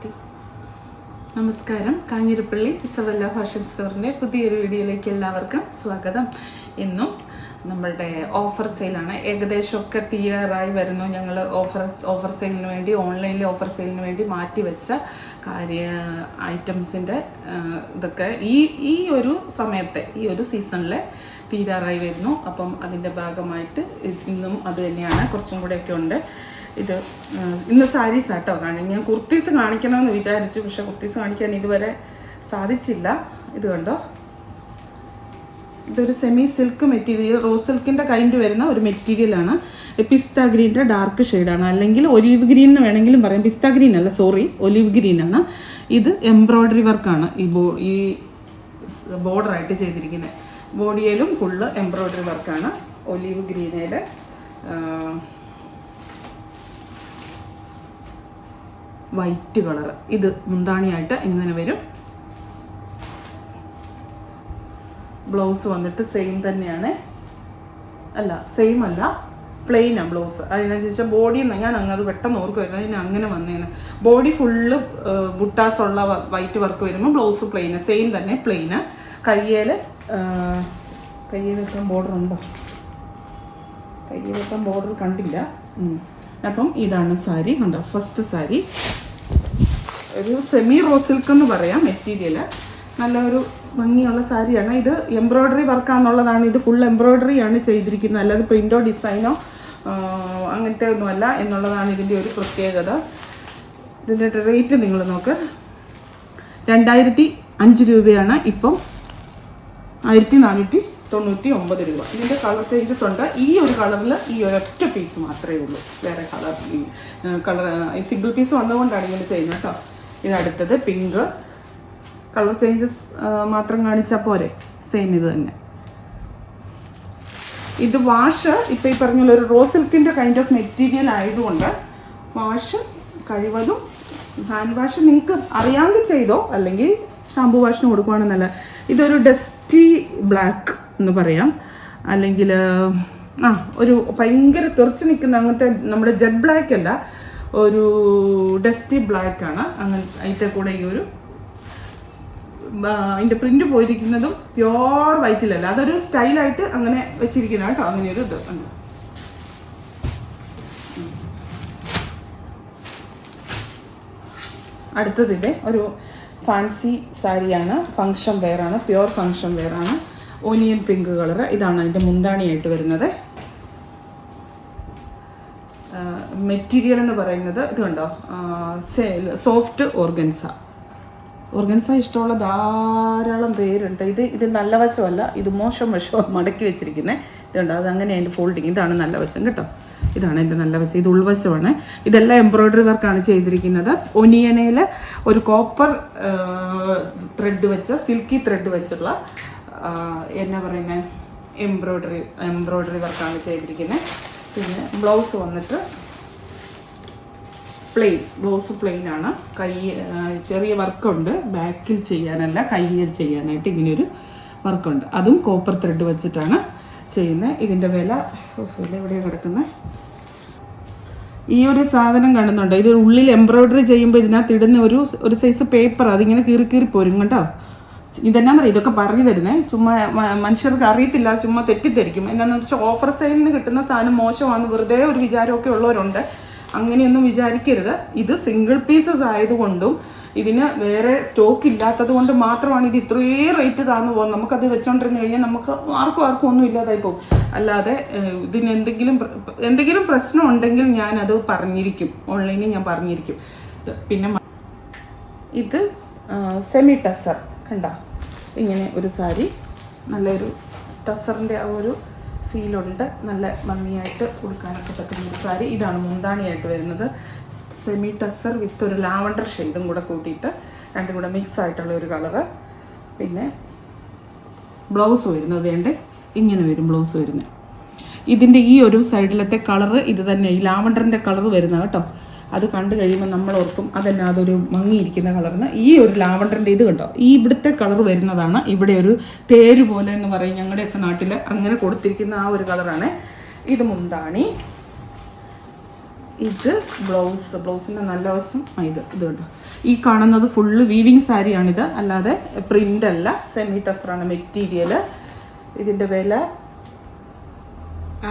നിർത്തി. നമസ്കാരം. Kanjirappally Isabella fashion സ്റ്റോറിൻ്റെ പുതിയൊരു വീഡിയോയിലേക്ക് എല്ലാവർക്കും സ്വാഗതം. ഇന്നും നമ്മളുടെ ഓഫർ സെയിലാണ്. ഏകദേശമൊക്കെ തീരാറായി വരുന്നു. ഞങ്ങൾ ഓഫർ സെയിലിന് വേണ്ടി ഓൺലൈനിൽ ഓഫർ സെയിലിന് വേണ്ടി മാറ്റിവെച്ച ഐറ്റംസിൻ്റെ ഇതൊക്കെ ഈ ഒരു സമയത്തെ ഈ ഒരു സീസണിൽ തീരാറായി വരുന്നു. അപ്പം അതിൻ്റെ ഭാഗമായിട്ട് ഇന്നും അത് തന്നെയാണ്. കുറച്ചും കൂടെയൊക്കെ ഉണ്ട്. ഇത് ഇന്ന് സാരീസ് ആട്ടോ ഞാൻ കുർത്തീസ് കാണിക്കണമെന്ന് വിചാരിച്ചു, പക്ഷെ കുർത്തീസ് കാണിക്കാൻ ഇതുവരെ സാധിച്ചില്ല. ഇത് കണ്ടോ, ഇതൊരു സെമി സിൽക്ക് മെറ്റീരിയൽ, റോസ് സിൽക്കിൻ്റെ കൈൻഡ് വരുന്ന ഒരു മെറ്റീരിയലാണ്. പിസ്ത ഗ്രീൻ്റെ ഡാർക്ക് ഷെയ്ഡാണ്, അല്ലെങ്കിൽ ഒലിവ് ഗ്രീൻ എന്ന് വേണമെങ്കിലും പറയാം. പിസ്ത ഗ്രീൻ അല്ല, സോറി, ഒലിവ് ഗ്രീനാണ്. ഇത് എംബ്രോയ്ഡറി വർക്കാണ് ഈ ബോർഡറായിട്ട് ചെയ്തിരിക്കുന്നത്. ബോഡിയിലും ഫുള്ള് എംബ്രോയ്ഡറി വർക്കാണ്. ഒലിവ് ഗ്രീനയിൽ വൈറ്റ് കളർ. ഇത് മുന്താണിയായിട്ട് ഇങ്ങനെ വരും. ബ്ലൗസ് വന്നിട്ട് സെയിം തന്നെയാണ്, അല്ല സെയിം അല്ല, പ്ലെയിനാണ് ബ്ലൗസ്. അതിനനുസരിച്ച് ബോഡി ഞാൻ അത് പെട്ടെന്ന് ഓർക്കുമായിരുന്നു, അതിന് അങ്ങനെ വന്നേന്ന്. ബോഡി ഫുള്ള് ബുട്ടാസുള്ള വൈറ്റ് വർക്ക് വരുമ്പോൾ ബ്ലൗസ് പ്ലെയിന്, സെയിം തന്നെ പ്ലെയിന്. കയ്യിൽ വെക്കാൻ ബോർഡർ ഉണ്ടോ? കയ്യിൽ വെക്കാൻ ബോർഡർ കണ്ടില്ല. അപ്പം ഇതാണ് സാരി. കണ്ടോ, ഫസ്റ്റ് സാരി ഒരു സെമി റോസ് സിൽക്ക് എന്ന് പറയാം മെറ്റീരിയൽ. നല്ല ഒരു ഭംഗിയുള്ള സാരിയാണ്. ഇത് എംബ്രോയ്ഡറി വർക്കാണെന്നുള്ളതാണ്. ഇത് ഫുൾ എംബ്രോയ്ഡറി ആണ് ചെയ്തിരിക്കുന്നത്, അല്ലാതെ പ്രിൻറ്റോ ഡിസൈനോ അങ്ങനത്തെ ഒന്നുമല്ല എന്നുള്ളതാണ് ഇതിൻ്റെ ഒരു പ്രത്യേകത. ഇതിൻ്റെ റേറ്റ് നിങ്ങൾ നോക്ക്, 2005 രൂപയാണ്. ഇപ്പം 1499 രൂപ. ഇതിൻ്റെ കളർ ചേഞ്ചസ് ഉണ്ട്. ഈ ഒരു കളറിൽ ഈ ഒരൊറ്റ പീസ് മാത്രമേ ഉള്ളൂ, വേറെ കളർ സിംഗിൾ പീസ് വന്നുകൊണ്ടാണ് ഇങ്ങനെ ചെയ്യുന്നത് കേട്ടോ. ഇതടുത്തത് പിങ്ക്. കളർ ചേഞ്ചസ് മാത്രം കാണിച്ചാൽ പോരെ, സെയിം ഇത് തന്നെ. ഇത് വാഷ് ഇപ്പം ഈ പറഞ്ഞ ഒരു റോസ് സിൽക്കിൻ്റെ കൈൻഡ് ഓഫ് മെറ്റീരിയൽ ആയതുകൊണ്ട് വാഷ് കഴിവതും ഹാൻഡ് വാഷ് നിങ്ങൾക്ക് അറിയാമെങ്കിൽ ചെയ്തോ, അല്ലെങ്കിൽ ഷാമ്പു വാഷിന് കൊടുക്കുകയാണെന്നല്ല. ഇതൊരു ഡസ്റ്റി ബ്ലാക്ക് എന്ന് പറയാം, അല്ലെങ്കിൽ ഒരു ഭയങ്കര തെറിച്ച് നിൽക്കുന്ന അങ്ങനത്തെ നമ്മുടെ ജെറ്റ് ബ്ലാക്ക് അല്ല, ഒരു ഡസ്റ്റി ബ്ലാക്കാണ്. അങ്ങനെ അതിൻ്റെ കൂടെ ഈ ഒരു അതിൻ്റെ പ്രിന്റ് പോയിരിക്കുന്നതും പ്യോർ വൈറ്റിലല്ല, അതൊരു സ്റ്റൈലായിട്ട് അങ്ങനെ വെച്ചിരിക്കുന്ന കേട്ടോ. അങ്ങനെ ഒരു ഇത് ഉണ്ട്. അടുത്തതിൻ്റെ ഒരു ഫാൻസി സാരിയാണ്, ഫങ്ഷൻ വെയറാണ്, പ്യോർ ഫങ്ഷൻ വെയറാണ്. Onion pink colour. ഇതാണ് അതിൻ്റെ മുന്താണിയായിട്ട് വരുന്നത്. മെറ്റീരിയൽ എന്ന് പറയുന്നത് ഇത് കണ്ടോ, സോഫ്റ്റ് ഓർഗൻസ ഇഷ്ടമുള്ള ധാരാളം പേരുണ്ട്. ഇത് നല്ല വശമല്ല, ഇത് മോശം വശം മടക്കി വെച്ചിരിക്കുന്നത്. ഇതുണ്ടോ, അത് അങ്ങനെ അതിൻ്റെ ഫോൾഡിങ്. ഇതാണ് നല്ല വശം കേട്ടോ, ഇതാണ് എൻ്റെ നല്ല വശം. ഇത് ഉൾവശമാണ്. ഇതെല്ലാം എംബ്രോയ്ഡറി വർക്കാണ് ചെയ്തിരിക്കുന്നത്. ഒനിയനയിൽ ഒരു കോപ്പർ ത്രെഡ് വെച്ച്, സിൽക്കി ത്രെഡ് വെച്ചുള്ള എന്നാ പറയുന്നത്, എംബ്രോയ്ഡറി വർക്കാണ് ചെയ്തിരിക്കുന്നത്. പിന്നെ ബ്ലൗസ് വന്നിട്ട് പ്ലെയിൻ, ബ്ലൗസ് പ്ലെയിൻ ആണ്. ചെറിയ വർക്കുണ്ട്, ബാക്കിൽ ചെയ്യാനല്ല കയ്യിൽ ചെയ്യാനായിട്ട് ഇങ്ങനെയൊരു വർക്കുണ്ട്. അതും കോപ്പർ ത്രെഡ് വെച്ചിട്ടാണ് ചെയ്യുന്നത്. ഇതിൻ്റെ വില എവിടെയാണ് കിടക്കുന്നത്? ഈ ഒരു സാധനം കാണുന്നുണ്ട്, ഇത് ഉള്ളിൽ എംബ്രോയ്ഡറി ചെയ്യുമ്പോൾ ഇതിനകത്ത് ഇടുന്ന ഒരു സൈസ് പേപ്പർ, അതിങ്ങനെ കീറി പോരും കേട്ടോ. ഇതെന്നാന്നറിയാം, ഇതൊക്കെ പറഞ്ഞു തരുന്നേ, ചുമ്മാ മനുഷ്യർക്ക് അറിയത്തില്ല, ചുമ്മാ തെറ്റിദ്ധരിക്കും. എന്നാന്ന് വെച്ചാൽ ഓഫർ സെയിലിന് കിട്ടുന്ന സാധനം മോശമാണ് വെറുതെ ഒരു വിചാരമൊക്കെ ഉള്ളവരുണ്ട്. അങ്ങനെയൊന്നും വിചാരിക്കരുത്. ഇത് സിംഗിൾ പീസസ് ആയതുകൊണ്ടും ഇതിന് വേറെ സ്റ്റോക്ക് ഇല്ലാത്തത് കൊണ്ട് മാത്രമാണ് ഇത് ഇത്രയും റേറ്റ് താഴ്ന്നു പോകുന്നത്. നമുക്കത് വെച്ചോണ്ടിരുന്ന് കഴിഞ്ഞാൽ നമുക്ക് ആർക്കും ഒന്നും ഇല്ലാതായി പോകും. അല്ലാതെ ഇതിന് എന്തെങ്കിലും പ്രശ്നം ഉണ്ടെങ്കിൽ ഞാനത് പറഞ്ഞിരിക്കും, ഓൺലൈനിൽ ഞാൻ പറഞ്ഞിരിക്കും. പിന്നെ ഇത് സെമി ടസർ കണ്ട, ഇങ്ങനെ ഒരു സാരി, നല്ലൊരു ടസറിൻ്റെ ആ ഒരു ഫീലുണ്ട്, നല്ല ഭംഗിയായിട്ട് കൊടുക്കാനൊക്കെ പറ്റുന്ന ഒരു സാരി. ഇതാണ് മുന്താണിയായിട്ട് വരുന്നത്. സെമി ടസർ വിത്ത് ഒരു ലാവണ്ടർ ഷെയ്ഡും കൂടെ കൂട്ടിയിട്ട്, രണ്ടും കൂടെ മിക്സ് ആയിട്ടുള്ള ഒരു കളറ്. പിന്നെ ബ്ലൗസ് വരുന്നത് വേണ്ട ഇങ്ങനെ വരും ബ്ലൗസ് വരുന്നത്. ഇതിൻ്റെ ഈ ഒരു സൈഡിലത്തെ കളറ് ഇത് തന്നെ, ഈ ലാവണ്ടറിൻ്റെ കളറ് വരുന്നത് കേട്ടോ. അത് കണ്ടു കഴിയുമ്പോൾ നമ്മൾ ഓർക്കും അതന്നെ അതൊരു മങ്ങിയിരിക്കുന്ന കളറിന്. ഈ ഒരു ലാവണ്ടറിൻ്റെ ഇത് കണ്ടോ, ഈ ഇവിടുത്തെ കളർ വരുന്നതാണ്. ഇവിടെ ഒരു തേര് പോലെ എന്ന് പറയും ഞങ്ങളുടെയൊക്കെ നാട്ടിൽ, അങ്ങനെ കൊടുത്തിരിക്കുന്ന ആ ഒരു കളറാണ്. ഇത് മുന്താണി, ഇത് ബ്ലൗസിൻ്റെ നല്ല വശം ഇത് കണ്ടോ. ഈ കാണുന്നത് ഫുള്ള് വീവിങ് സാരിയാണിത്, അല്ലാതെ പ്രിൻ്റ് അല്ല, സെമി ടസറാണ് മെറ്റീരിയൽ. ഇതിൻ്റെ വില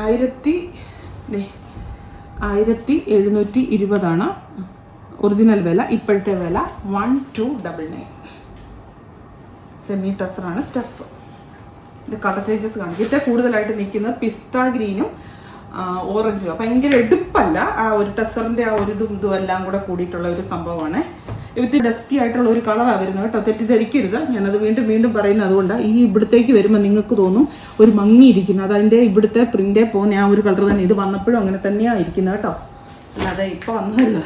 1720 ഒറിജിനൽ വില. ഇപ്പോഴത്തെ വില 1299. സെമി ടസറാണ് സ്റ്റഫ്. ഇത് കളർ ചേഞ്ചസ് കാണിക്കും. ഇതിൻ്റെ കൂടുതലായിട്ട് നിൽക്കുന്നത് പിസ്ത ഗ്രീനും ഓറഞ്ചും. ഭയങ്കര എടുപ്പല്ല, ആ ഒരു ടസറിൻ്റെ ആ ഒരു ഇതും എല്ലാം കൂടെ കൂടിയിട്ടുള്ള ഒരു സംഭവമാണ്. ഇത് ഡസ്റ്റി ആയിട്ടുള്ള ഒരു കളറാണ് വരുന്നത് കേട്ടോ, തെറ്റിദ്ധരിക്കരുത്. ഞാനത് വീണ്ടും പറയുന്നത് അതുകൊണ്ടാണ്. ഈ ഇവിടത്തേക്ക് വരുമ്പോൾ നിങ്ങൾക്ക് തോന്നും ഒരു മങ്ങിയിരിക്കുന്നത്, അത് അതിൻ്റെ ഇവിടുത്തെ പ്രിൻ്റേ പോകുന്ന ആ ഒരു കളർ തന്നെ. ഇത് വന്നപ്പോഴും അങ്ങനെ തന്നെയാണ് ഇരിക്കുന്നത് കേട്ടോ, അല്ലാതെ ഇപ്പോൾ വന്നതല്ല.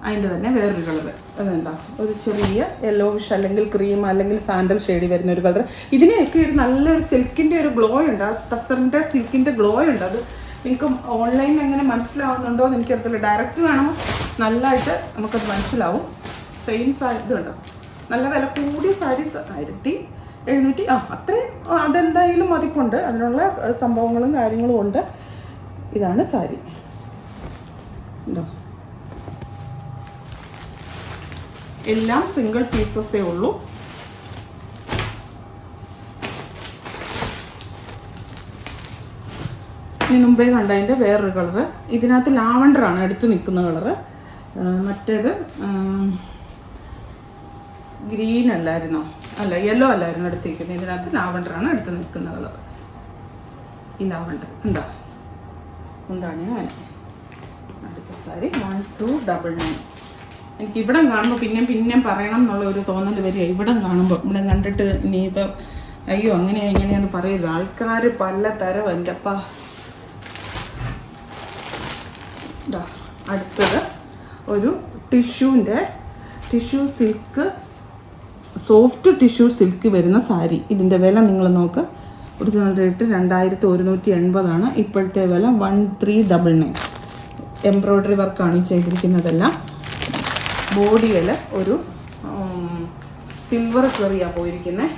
അതിൻ്റെ തന്നെ വേറൊരു കളർ അതെന്താ, ഒരു ചെറിയ യെല്ലോവിഷ് അല്ലെങ്കിൽ ക്രീം അല്ലെങ്കിൽ സാൻഡൽ ഷെയ്ഡ് വരുന്ന ഒരു കളർ. ഇതിനെയൊക്കെ ഒരു നല്ലൊരു സിൽക്കിൻ്റെ ഒരു ഗ്ലോ ഉണ്ട്, ആ ടസറിൻ്റെ സിൽക്കിൻ്റെ ഗ്ലോ ഉണ്ട്. അത് നിങ്ങൾക്ക് ഓൺലൈനിൽ എങ്ങനെ മനസ്സിലാവുന്നുണ്ടോ എന്ന് എനിക്കറിയത്തില്ല. ഡയറക്റ്റ് വേണമെങ്കിൽ നല്ലതായിട്ട് നമുക്കത് മനസ്സിലാവും. സെയിം സാരി ഇതുണ്ടോ, നല്ല വില കൂടിയ സാരീസ് 1700 അത്രയും അതെന്തായാലും മതിപ്പുണ്ട്, അതിനുള്ള സംഭവങ്ങളും കാര്യങ്ങളും ഉണ്ട്. ഇതാണ് സാരി ഉണ്ടോ, എല്ലാം സിംഗിൾ പീസസേ ഉള്ളൂ. ഇനി മുമ്പേ കണ്ടതിൻ്റെ വേറൊരു കളറ്. ഇതിനകത്ത് ലാവണ്ടറാണ് എടുത്ത് നിൽക്കുന്ന കളറ്, മറ്റേത് ഗ്രീൻ അല്ലായിരുന്നോ, അല്ല യെല്ലോ അല്ലായിരുന്നു എടുത്തിരിക്കുന്നത്. ഇതിനകത്ത് ലാവണ്ടറാണ് എടുത്ത് നിൽക്കുന്ന കളർ. ഈ ലാവണ്ടർ ഉണ്ടോ, എന്താണ് ഞാൻ അടുത്ത സാരി 1299. എനിക്ക് ഇവിടെ കാണുമ്പോൾ പിന്നെയും പറയണം എന്നുള്ള ഒരു തോന്നൽ വരിക. ഇവിടെ കാണുമ്പോൾ ഇവിടെ കണ്ടിട്ട് ഇനിയിപ്പോൾ അയ്യോ അങ്ങനെയാ ഇങ്ങനെയാന്ന് പറയരുത്. ആൾക്കാർ പല തരം. എൻ്റെ അപ്പ ഇതാ അടുത്തത് ഒരു tissue silk, soft tissue silk വരുന്ന സാരി. ഇതിൻ്റെ വില നിങ്ങൾ നോക്ക്, ഒറിജിനൽ റേറ്റ് 2180. ഇപ്പോഴത്തെ വില 1399. എംബ്രോയ്ഡറി വർക്കാണ് ഈ ചെയ്തിരിക്കുന്നതെല്ലാം. ബോഡിയിൽ ഒരു സിൽവർ സെറിയാണ് പോയിരിക്കുന്നത്.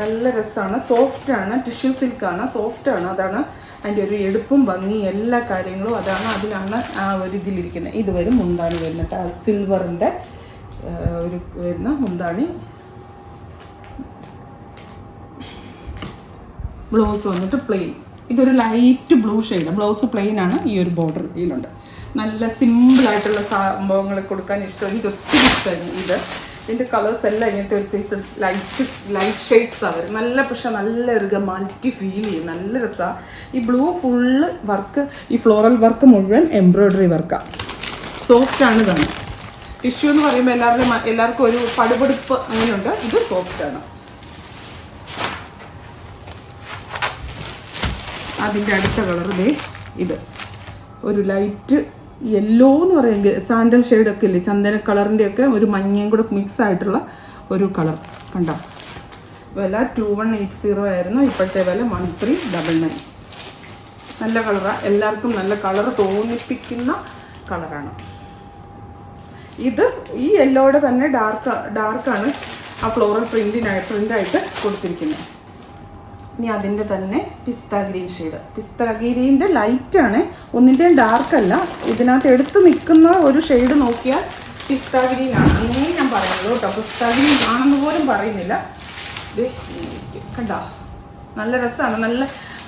നല്ല രസമാണ്, സോഫ്റ്റാണ്, ടിഷ്യൂ സിൽക്കാണ്, സോഫ്റ്റാണ്. അതാണ് അതിൻ്റെ ഒരു എടുപ്പും ഭംഗി എല്ലാ കാര്യങ്ങളും അതാണ്, അതിലാണ് ആ ഒരു ഇതിലിരിക്കുന്നത്. ഇത് വരും മുന്താണി വരുന്നിട്ട് ആ സിൽവറിൻ്റെ ഒരു വരുന്ന മുന്താണി. ബ്ലൗസ് വന്നിട്ട് പ്ലെയിൻ. ഇതൊരു light blue shade, blouse plain ആണ്. ഈ ഒരു ബോർഡർ ഇതിലുണ്ട്. നല്ല സിമ്പിളായിട്ടുള്ള സംഭവങ്ങൾ കൊടുക്കാൻ ഇഷ്ടം, എനിക്ക് ഒത്തിരി ഇഷ്ടമാണ് ഇത്. ഇതിൻ്റെ കളേഴ്സ് എല്ലാം ഇങ്ങനത്തെ ഒരു സൈസ് ലൈറ്റ് ഷെയ്ഡ്സാണ് വരും. നല്ല പക്ഷേ നല്ല ഒരു മൾട്ടി ഫീൽ ചെയ്യും, നല്ല രസമാണ്. ഈ ബ്ലൂ ഫുള്ള് വർക്ക്, ഈ ഫ്ലോറൽ വർക്ക് മുഴുവൻ എംബ്രോയ്ഡറി വർക്കാണ്. സോഫ്റ്റാണ് കാണും. ടിഷ്യൂ എന്ന് പറയുമ്പോൾ എല്ലാവർക്കും ഒരു പടുപടുപ്പ് അങ്ങനെയുണ്ട്. ഇത് സോഫ്റ്റാണ്. അതിൻ്റെ അടുത്ത കളർ ദേ ഇത് ഒരു ലൈറ്റ് യെല്ലോ എന്ന് പറയുമെങ്കിൽ സാൻഡൽ ഷെയ്ഡൊക്കെ ഇല്ലേ, ചന്ദന കളറിൻ്റെയൊക്കെ ഒരു മഞ്ഞയും കൂടെ മിക്സ് ആയിട്ടുള്ള ഒരു കളർ കണ്ടോ. വില 2180 ആയിരുന്നു, ഇപ്പോഴത്തെ വില 1399. നല്ല കളറാണ്, എല്ലാവർക്കും നല്ല കളർ തോന്നിപ്പിക്കുന്ന കളറാണ് ഇത്. ഈ യെല്ലോയുടെ തന്നെ ഡാർക്കാണ് ആ ഫ്ലോറൽ പ്രിൻ്റായിട്ട് കൊടുത്തിരിക്കുന്നത്. ഇനി അതിൻ്റെ തന്നെ പിസ്ത ഗ്രീൻ ഷെയ്ഡ്. പിസ്ത ഗ്രീൻ്റെ ലൈറ്റാണ്, ഒന്നിൻ്റെയും ഡാർക്കല്ല. ഇതിനകത്ത് എടുത്ത് നിൽക്കുന്ന ഒരു ഷെയ്ഡ് നോക്കിയാൽ പിസ്ത ഗ്രീൻ ആണ്, അങ്ങനെ ഞാൻ പറയുന്നത് കേട്ടോ. പിസ്ത ഗ്രീൻ ആണെന്ന് പോലും പറയുന്നില്ല. ഇത് കണ്ടോ, നല്ല രസമാണ്. നല്ല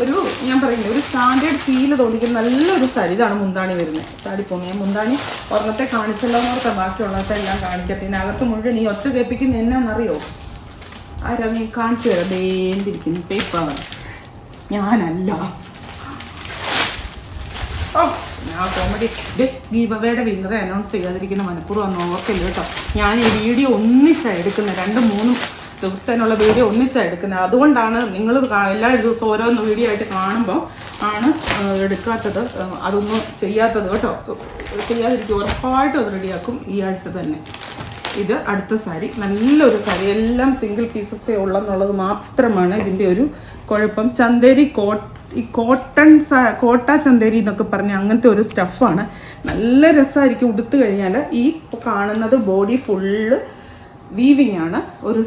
ഒരു ഞാൻ പറയുന്നത് ഒരു സ്റ്റാൻഡേർഡ് ഫീല് തോന്നിക്കുന്ന നല്ലൊരു സാരി. ഇതാണ് മുന്താണി വരുന്നത്. ചാടിപ്പോന്നു ഞാൻ മുന്താണി ഒരെണ്ണത്തെ കാണിച്ചല്ലോ എന്നോർത്താ, ബാക്കിയുള്ളത്തെ എല്ലാം കാണിക്കട്ടെ. ഇതിനകത്ത് മുഴുവൻ ഈ ഒച്ച കേൾപ്പിക്കുന്ന എന്നാന്നറിയോ, ആരാ നീ കാണിച്ചു തരാം. വേണ്ടിയിരിക്കുന്നു ടേപ്പാണ്, ഞാനല്ല. ഓ ഞാൻ കോമഡി ഗീവയുടെ വിന്നറെ അനൗൺസ് ചെയ്യാതിരിക്കുന്ന മനഃപൂർവ്വം ഓർക്കില്ല കേട്ടോ. ഞാൻ ഈ വീഡിയോ ഒന്നിച്ചാണ് എടുക്കുന്നത്, 2-3 ദിവസത്തിനുള്ള വീഡിയോ ഒന്നിച്ചാണ് എടുക്കുന്നത്. അതുകൊണ്ടാണ് നിങ്ങൾ എല്ലാ ദിവസവും ഓരോന്ന് വീഡിയോ ആയിട്ട് കാണുമ്പോൾ ആണ് എടുക്കാത്തത്, അതൊന്നും ചെയ്യാത്തത് കേട്ടോ. ചെയ്യാതിരിക്കും, ഉറപ്പായിട്ടും അത് റെഡിയാക്കും ഈ ആഴ്ച തന്നെ. ഇത് അടുത്ത സാരി, നല്ലൊരു സാരി, എല്ലാം സിംഗിൾ പീസസേ ഉള്ളെന്നുള്ളത് മാത്രമാണ് ഇതിൻ്റെ ഒരു കുഴപ്പം. ചന്തേരി ഈ കോട്ട ചന്തേരി എന്നൊക്കെ പറഞ്ഞ അങ്ങനത്തെ ഒരു സ്റ്റഫാണ്. നല്ല രസമായിരിക്കും ഉടുത്ത് കഴിഞ്ഞാൽ. ഈ കാണുന്നത് ബോഡി ഫുള്ള് വീവിങ് ആണ്. ഒരു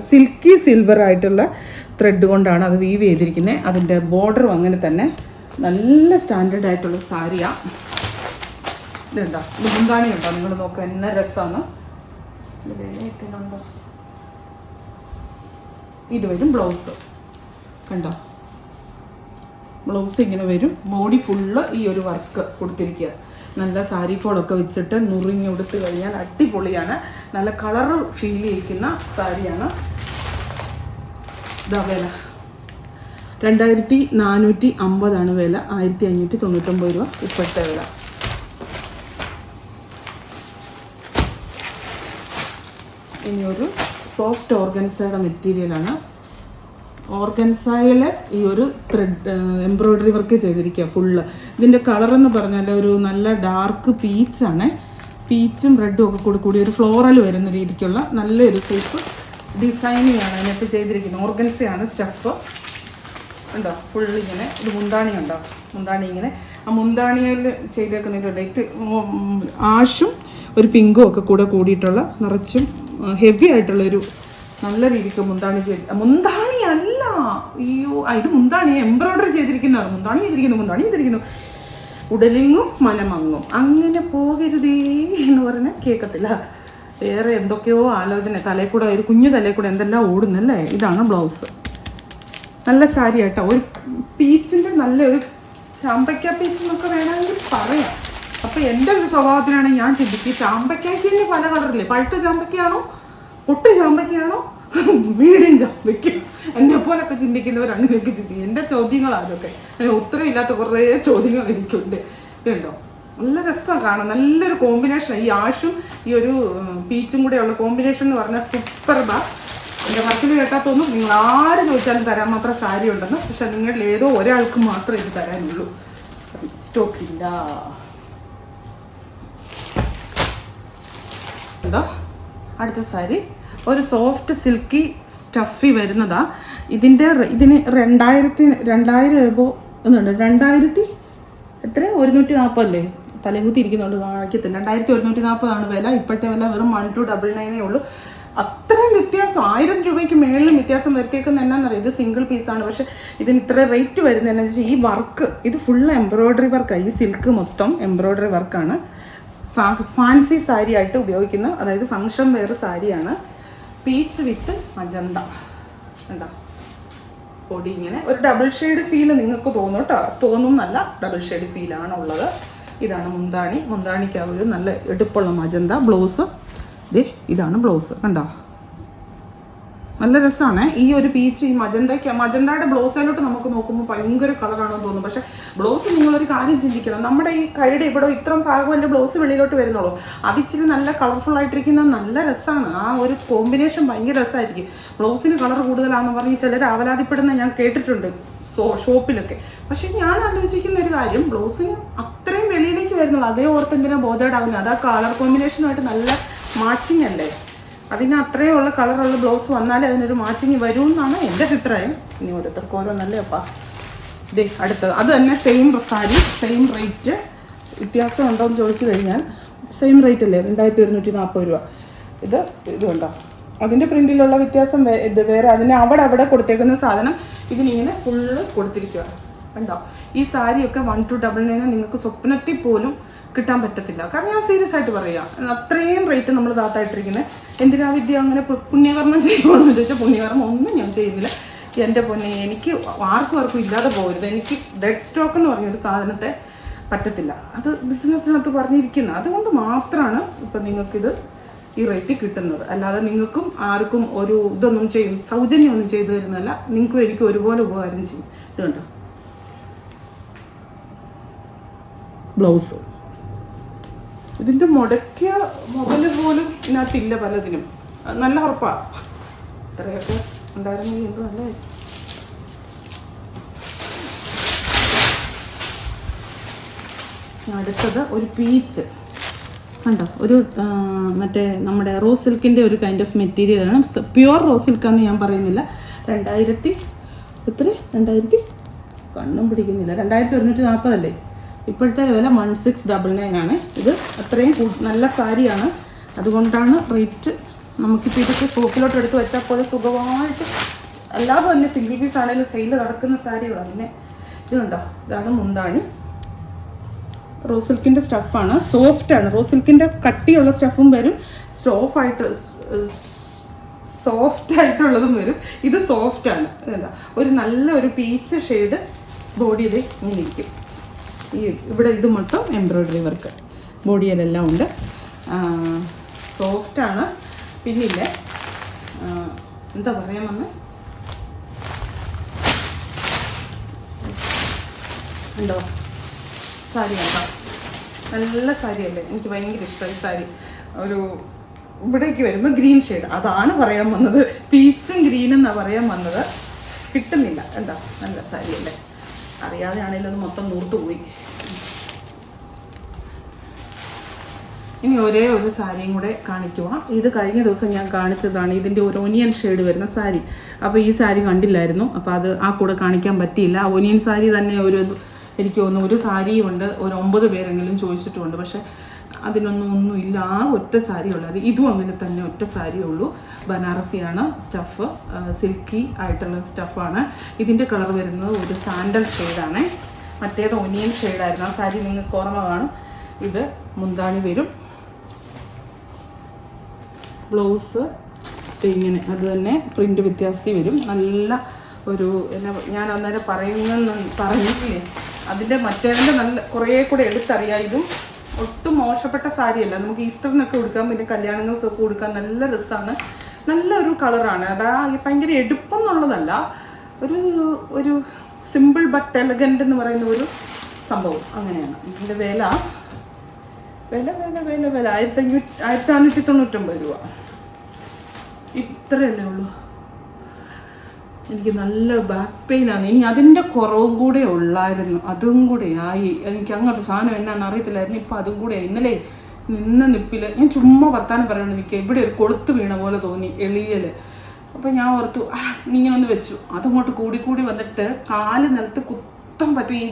സിൽക്കി സിൽവർ ആയിട്ടുള്ള ത്രെഡ് കൊണ്ടാണ് അത് വീവ് ചെയ്തിരിക്കുന്നത്. അതിൻ്റെ ബോർഡറും അങ്ങനെ തന്നെ നല്ല സ്റ്റാൻഡേർഡ് ആയിട്ടുള്ള സാരിയാണ്. ഇതുണ്ടോ, ഇത് മുന്താണി ഉണ്ടോ, നിങ്ങൾ നോക്കുക എന്ന രസമാണ്. വിലയത്തിനുണ്ടോ, ഇത് വരും ബ്ലൗസ്. കണ്ടോ, ബ്ലൗസ് ഇങ്ങനെ വരും. ബോഡി ഫുള്ള് ഈ ഒരു വർക്ക് കൊടുത്തിരിക്കുക. നല്ല സാരി ഫോളൊക്കെ വെച്ചിട്ട് നുറിഞ്ഞുടുത്ത് കഴിഞ്ഞാൽ അടിപൊളിയാണ്. നല്ല കളറ് ഫീൽ ചെയ്യിക്കുന്ന സാരിയാണ്. ഇതാ വില 2450 വില, 1599 രൂപ ഇപ്പോഴത്തെ വില. ഇനിയൊരു സോഫ്റ്റ് ഓർഗൻസയുടെ മെറ്റീരിയലാണ്. ഓർഗൻസയിൽ ഈ ഒരു ത്രെഡ് എംബ്രോയ്ഡറി വർക്ക് ചെയ്തിരിക്കുക ഫുള്ള്. ഇതിൻ്റെ കളറെന്ന് പറഞ്ഞാൽ ഒരു നല്ല ഡാർക്ക് പീച്ചാണ്. പീച്ചും റെഡും ഒക്കെ കൂടി ഒരു ഫ്ലോറൽ വരുന്ന രീതിക്കുള്ള നല്ലൊരു സൈസ് ഡിസൈനിങ് ആണ് അതിനകത്ത് ചെയ്തിരിക്കുന്നത്. ഓർഗൻസയാണ് സ്റ്റഫ്. ഉണ്ടോ ഫുള്ളിങ്ങനെ. ഇത് മുന്താണി ഉണ്ടോ, മുന്താണി ഇങ്ങനെ. ആ മുന്താണിയിൽ ചെയ്തേക്കുന്ന ഇതുണ്ട്. ഇത് ആഷും ഒരു പിങ്കും ഒക്കെ കൂടിയിട്ടുള്ള നിറച്ചും ഹെവി ആയിട്ടുള്ളൊരു നല്ല രീതിക്ക് മുന്താണി മുന്താണി അല്ല, അയ്യോ ഇത് മുന്താണി എംബ്രോയ്ഡറി ചെയ്തിരിക്കുന്നതാണ്. മുന്താണി ചെയ്തിരിക്കുന്നു. ഉടലിങ്ങും മനമങ്ങും. അങ്ങനെ പോകരുതേ എന്ന് പറഞ്ഞാൽ കേൾക്കത്തില്ല. വേറെ എന്തൊക്കെയോ ആലോചന തലയിൽ കൂടെ, ഒരു കുഞ്ഞു തലയിൽ കൂടെ എന്തെല്ലാം ഓടുന്നല്ലേ. ഇതാണ് ബ്ലൗസ്. നല്ല സാരി കേട്ടോ. ഒരു പീച്ചിൻ്റെ നല്ലൊരു ചാമ്പയ്ക്ക പീച്ച് എന്നൊക്കെ വേണമെങ്കിൽ പറയാം. അപ്പോൾ എൻ്റെ ഒരു സ്വഭാവത്തിനാണ് ഞാൻ ചിന്തിക്കുക, ചാമ്പയ്ക്കയ്ക്ക് തന്നെ പല കളറില്ലേ. പഴുത്ത ചാമ്പയ്ക്കാണോ, പൊട്ട് ചാമ്പയ്ക്കാണോ, മീഡിയം ചാമ്പയ്ക്ക. എന്നെ പോലൊക്കെ ചിന്തിക്കുന്നവർ അങ്ങനെയൊക്കെ ചിന്തിക്കും. എൻ്റെ ചോദ്യങ്ങളാതൊക്കെ, ഉത്തരമില്ലാത്ത കുറേ ചോദ്യങ്ങൾ എനിക്കുണ്ട്. ഇതുണ്ടോ, നല്ല രസമാണ് കാണാൻ. നല്ലൊരു കോമ്പിനേഷനാണ്. ഈ ആഷും ഈ ഒരു പീച്ചും കൂടെയുള്ള കോമ്പിനേഷൻ എന്ന് പറഞ്ഞാൽ സൂപ്പർബാ. എൻ്റെ മനസ്സിൽ കേട്ടാത്തൊന്നും നിങ്ങൾ ആര് ചോദിച്ചാലും തരാൻ മാത്രം സാരി ഉണ്ടെന്ന്. പക്ഷെ നിങ്ങളിൽ ഏതോ ഒരാൾക്ക് മാത്രമേ ഇത് തരാനുള്ളൂ. സ്റ്റോക്കില്ല. എന്താ അടുത്ത സാരി, ഒരു സോഫ്റ്റ് സിൽക്കി സ്റ്റഫി വരുന്നതാ. ഇതിന് 2000 എബോ ഒന്നുണ്ട്. 2000 എത്ര 140 അല്ലേ, തലകുത്തി ഇരിക്കുന്നുണ്ട് കാണിക്കത്തില്ല. 2140 വില. ഇപ്പോഴത്തെ വില വെറും 1299 ഉള്ളൂ. അത്രയും വ്യത്യാസം, 1000 രൂപയ്ക്ക് മേളിലും വ്യത്യാസം വരുത്തിയേക്കുന്ന എന്നാന്നറിയാം. ഇത് സിംഗിൾ പീസാണ്. പക്ഷെ ഇതിന് ഇത്ര റേറ്റ് വരുന്നത് എന്താ വെച്ചാൽ ഈ വർക്ക്, ഇത് ഫുള്ള് എംബ്രോയ്ഡറി വർക്കാണ്. ഈ സിൽക്ക് മൊത്തം എംബ്രോയ്ഡറി വർക്കാണ്. ഫാൻസി സാരി ആയിട്ട് ഉപയോഗിക്കുന്ന, അതായത് ഫങ്ഷൻ വെയർ സാരിയാണ്. പീച്ച് വിത്ത് മജന്ത. എന്താ പൊടി ഇങ്ങനെ ഒരു ഡബിൾ ഷെയ്ഡ് ഫീൽ നിങ്ങൾക്ക് തോന്നും കേട്ടോ. തോന്നുന്നല്ല, ഡബിൾ ഷെയ്ഡ് ഫീലാണുള്ളത്. ഇതാണ് മുന്താണി. മുന്താണിക്ക് ആ ഒരു നല്ല എടുപ്പുള്ള മജന്ത. ബ്ലൗസ് ഇതാണ് ബ്ലൗസ്. കണ്ടോ, നല്ല രസമാണ്. ഈ ഒരു പീച്ച് ഈ മജന്തയുടെ ബ്ലൗസിലോട്ട് നമുക്ക് നോക്കുമ്പോൾ ഭയങ്കര കളറാണെന്ന് തോന്നും. പക്ഷെ ബ്ലൗസ് നിങ്ങളൊരു കാര്യം ചിന്തിക്കണം. നമ്മുടെ ഈ കൈയുടെ ഇവിടെ ഇത്രയും ഭാഗമല്ലേ ബ്ലൗസ് വെളിയിലോട്ട് വരുന്നുള്ളൂ. അതിച്ചിരി നല്ല കളർഫുൾ ആയിട്ടിരിക്കുന്ന നല്ല രസമാണ്. ആ ഒരു കോമ്പിനേഷൻ ഭയങ്കര രസമായിരിക്കും. ബ്ലൗസിന് കളർ കൂടുതലാണെന്ന് പറഞ്ഞ് ചിലർ അവലാതിപ്പെടുന്ന ഞാൻ കേട്ടിട്ടുണ്ട് ഷോപ്പിലൊക്കെ. പക്ഷെ ഞാൻ ആലോചിക്കുന്ന ഒരു കാര്യം, ബ്ലൗസിന് അത്രയും വെളിയിലേക്ക് വരുന്നുള്ളൂ. അതേ ഓർത്ത് എന്തിനാ ബോധേഡാകുന്നത്? അത് ആ കളർ കോമ്പിനേഷനുമായിട്ട് നല്ല മാച്ചിങ് അല്ലേ. അതിന് അത്രയുള്ള കളറുള്ള ബ്ലൗസ് വന്നാലേ അതിനൊരു മാച്ചിങ് വരൂ എന്നാണ് എൻ്റെ അഭിപ്രായം. ഇനി ഓരോരുത്തർക്ക് ഓരോന്നല്ലേ അപ്പാ. അടുത്തത് അത് തന്നെ സെയിം സാരി, സെയിം റേറ്റ്. വ്യത്യാസം ഉണ്ടോയെന്ന് ചോദിച്ചു കഴിഞ്ഞാൽ സെയിം റേറ്റ് അല്ലേ, 2140 രൂപ. ഇത് കണ്ടോ, അതിൻ്റെ പ്രിൻറ്റിലുള്ള വ്യത്യാസം ഇത് വേറെ. അതിന് അവിടെ കൊടുത്തേക്കുന്ന സാധനം ഇതിനിങ്ങനെ ഫുള്ള് കൊടുത്തിരിക്കുക. കണ്ടോ, ഈ സാരിയൊക്കെ 1299 നിങ്ങൾക്ക് സ്വപ്നത്തിൽ പോലും കിട്ടാൻ പറ്റത്തില്ല. കാരണം ഞാൻ സീരിയസ് ആയിട്ട് പറയാം, അത്രയും റേറ്റ് നമ്മൾ താത്തായിട്ടിരിക്കുന്നത്. എന്തിനാ വിദ്യ അങ്ങനെ പുണ്യകർമ്മം ചെയ്യുവാണെന്ന് ചോദിച്ചാൽ പുണ്യകർമ്മം ഒന്നും ഞാൻ ചെയ്യുന്നില്ല. എൻ്റെ പൊന്നെ, എനിക്ക് ആർക്കും ഇല്ലാതെ പോകരുത്. എനിക്ക് ഡെഡ് സ്റ്റോക്ക് എന്ന് പറഞ്ഞൊരു സാധനത്തെ പറ്റത്തില്ല. അത് ബിസിനസ്സിനകത്ത് പറഞ്ഞിരിക്കുന്നത്. അതുകൊണ്ട് മാത്രമാണ് ഇപ്പം നിങ്ങൾക്കിത് ഈ റേറ്റ് കിട്ടുന്നത്. അല്ലാതെ നിങ്ങൾക്കും ആർക്കും ഒരു ഇതൊന്നും സൗജന്യമൊന്നും ചെയ്തു തരുന്നതല്ല. നിങ്ങൾക്കും എനിക്കും ഒരുപോലെ ഉപകാരം ചെയ്യും. ഇത് കണ്ടോ, ബ്ലൗസ്. ഇതിൻ്റെ മുടക്കിയ മുതല് പോലും ഇതിനകത്തില്ല പലതിനും. നല്ല ഉറപ്പാണ്. ഇത്രയൊക്കെ ഉണ്ടായിരുന്നെങ്കിൽ എന്ത് നല്ലതായി. അടുത്തത് ഒരു പീച്ച്. കണ്ടോ, ഒരു മറ്റേ നമ്മുടെ റോസ് സിൽക്കിൻ്റെ ഒരു കൈൻഡ് ഓഫ് മെറ്റീരിയലാണ്. പ്യുവർ റോസ് സിൽക്കാന്ന് ഞാൻ പറയുന്നില്ല. 2000 കണ്ണും പിടിക്കുന്നില്ല, 2140 അല്ലേ ഇപ്പോഴത്തെ വില. 1699 ആണ്. ഇത് അത്രയും നല്ല സാരിയാണ്. അതുകൊണ്ടാണ് റേറ്റ്. നമുക്കിപ്പോൾ ഇതൊക്കെ ഷോപ്പിലോട്ട് എടുത്ത് വെച്ചാൽ പോലെ സുഖമായിട്ട്, അല്ലാതെ തന്നെ സിംഗിൾ പീസ് ആണെങ്കിലും സെയിൽ നടക്കുന്ന സാരികളാണ്. പിന്നെ ഇത് കണ്ടോ, ഇതാണ് മുന്താണി. റോസ് സിൽക്കിൻ്റെ സ്റ്റഫാണ്, സോഫ്റ്റാണ്. റോസ് സിൽക്കിൻ്റെ കട്ടിയുള്ള സ്റ്റഫും വരും, സോഫ്റ്റ് ആയിട്ടുള്ളതും വരും. ഇത് സോഫ്റ്റാണ്. ഇതല്ല, ഒരു നല്ല ഒരു പീച്ച് ഷെയ്ഡ് ബോഡിയിൽ ഇങ്ങനെ ഇരിക്കും. ഇവിടെ ഇത് മൊത്തം എംബ്രോയ്ഡറി വർക്ക് ബോഡിയിലെല്ലാം ഉണ്ട്. സോഫ്റ്റാണ്. പിന്നില്ലേ എന്താ പറയാൻ വന്ന് ഉണ്ടോ സാരി കേട്ടോ, നല്ല സാരിയല്ലേ, എനിക്ക് ഭയങ്കര ഇഷ്ടമായി സാരി. ഒരു ഇവിടേക്ക് വരുമ്പോൾ ഗ്രീൻ ഷെയ്ഡ്, അതാണ് പറയാൻ വന്നത്. പീച്ചും ഗ്രീനും എന്നാണ് പറയാൻ വന്നത്, കിട്ടുന്നില്ല. എന്താ നല്ല സാരിയല്ലേ, അറിയാതെ ആണെങ്കിലും അത് മൊത്തം നൂർത്ത് പോയി. ഇനി ഒരേ ഒരു സാരിയും കൂടെ കാണിക്കുക. ഇത് കഴിഞ്ഞ ദിവസം ഞാൻ കാണിച്ചതാണ്, ഇതിൻ്റെ ഒരു ഒനിയൻ ഷെയ്ഡ് വരുന്ന സാരി. അപ്പോൾ ഈ സാരി കണ്ടില്ലായിരുന്നു, അപ്പോൾ അത് ആ കൂടെ കാണിക്കാൻ പറ്റിയില്ല. ആ ഒനിയൻ സാരി തന്നെ എനിക്ക് തോന്നുന്നു ഒരു സാരിയും ഉണ്ട്, ഒരു 9 പേരെങ്കിലും ചോദിച്ചിട്ടുമുണ്ട്. പക്ഷേ ഒന്നുമില്ല, ആ ഒറ്റ സാരി ഉള്ളത്. ഇതും അങ്ങനെ തന്നെ ഒറ്റ സാരിയേ ഉള്ളൂ. ബനാറസിയാണ് സ്റ്റഫ്, സിൽക്കി ആയിട്ടുള്ള സ്റ്റഫാണ്. ഇതിൻ്റെ കളർ വരുന്നത് ഒരു സാൻഡൽ ഷെയ്ഡാണ്, മറ്റേത് ഒനിയൻ ഷെയ്ഡായിരുന്നു. ആ സാരി നിങ്ങൾക്ക് ഓർമ്മ കാണും. ഇത് മുന്താണി വരും, ബ്ലൗസ് ഇങ്ങനെ അത് തന്നെ പ്രിൻ്റ് വ്യത്യാസത്തിൽ വരും. നല്ല ഒരു ഞാൻ അന്നേരം പറഞ്ഞില്ലേ, അതിൻ്റെ മറ്റേതിൻ്റെ നല്ല കുറേ കൂടെ എടുത്തറിയാം. ഇതും ഒട്ടും മോശപ്പെട്ട സാരിയല്ല, നമുക്ക് ഈസ്റ്ററിനൊക്കെ കൊടുക്കാം, പിന്നെ കല്യാണങ്ങൾക്കൊക്കെ കൊടുക്കാൻ നല്ല രസമാണ്. നല്ലൊരു കളറാണ്. ഭയങ്കര എടുപ്പെന്നുള്ളതല്ല, ഒരു സിമ്പിൾ ബട്ട് എലഗൻ്റ് എന്ന് പറയുന്ന ഒരു സംഭവം അങ്ങനെയാണ്. ഇതിൻ്റെ വില 1599 രൂപ. ഇത്രയല്ലേ ഉള്ളൂ. എനിക്ക് നല്ല ബാക്ക് പെയിനാണ്. ഇനി അതിൻ്റെ കുറവും കൂടെ ഉള്ളായിരുന്നു, അതും കൂടെ ആയി. എനിക്ക് അങ്ങോട്ട് സാധനം എന്നാന്ന് അറിയത്തില്ലായിരുന്നു, ഇപ്പം അതും കൂടെ ആയി. ഇന്നലെ നിപ്പിൽ ഞാൻ ചുമ്മാ വർത്താനം പറയുന്നത് എനിക്ക് ഇവിടെ ഒരു കൊളുത്ത് വീണ പോലെ തോന്നി, എളിയൽ. അപ്പം ഞാൻ ഓർത്തു ഇങ്ങനെ ഒന്ന് വെച്ചു, അതങ്ങോട്ട് കൂടി വന്നിട്ട് കാല് നിലത്ത് കുത്താൻ പറ്റും. ഈ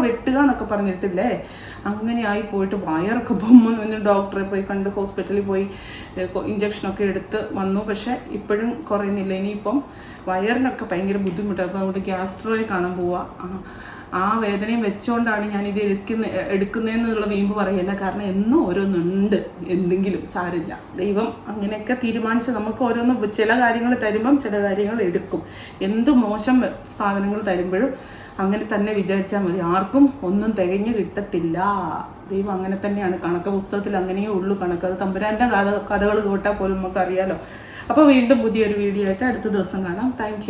വെട്ടുക എന്നൊക്കെ പറഞ്ഞിട്ടില്ലേ, അങ്ങനെ ആയി പോയിട്ട് വയറൊക്കെ ബൊമ്മന്ന് ഡോക്ടറെ പോയി കണ്ട് ഹോസ്പിറ്റലിൽ പോയി ഇഞ്ചക്ഷനൊക്കെ എടുത്ത് വന്നു. പക്ഷേ ഇപ്പോഴും കുറയുന്നില്ല. ഇനിയിപ്പം വയറിനൊക്കെ ഭയങ്കര ബുദ്ധിമുട്ടാണ്. അപ്പോൾ അതുകൊണ്ട് ഗ്യാസ്ട്രോയെ കാണാൻ പോവുക. ആ വേദനയും വെച്ചുകൊണ്ടാണ് ഞാനിത് എടുക്കുന്നതെന്നുള്ള വീമ്പ് പറയല്ല. കാരണം എന്നും ഓരോന്നുണ്ട്, എന്തെങ്കിലും സാരില്ല. ദൈവം അങ്ങനെയൊക്കെ തീരുമാനിച്ച് നമുക്ക് ഓരോന്ന് ചില കാര്യങ്ങൾ തരുമ്പം ചില കാര്യങ്ങൾ എടുക്കും. എന്ത് മോശം സാധനങ്ങൾ തരുമ്പോഴും അങ്ങനെ തന്നെ വിചാരിച്ചാൽ മതി. ആർക്കും ഒന്നും തികഞ്ഞ് കിട്ടത്തില്ല. ദൈവം അങ്ങനെ തന്നെയാണ്. കണക്ക് പുസ്തകത്തിൽ അങ്ങനെയേ ഉള്ളൂ കണക്ക്. അത് തമ്പുരാൻ്റെ കഥകൾ കേട്ടാൽ പോലും നമുക്കറിയാലോ. അപ്പോൾ വീണ്ടും പുതിയൊരു വീഡിയോ ആയിട്ട് അടുത്ത ദിവസം കാണാം. താങ്ക്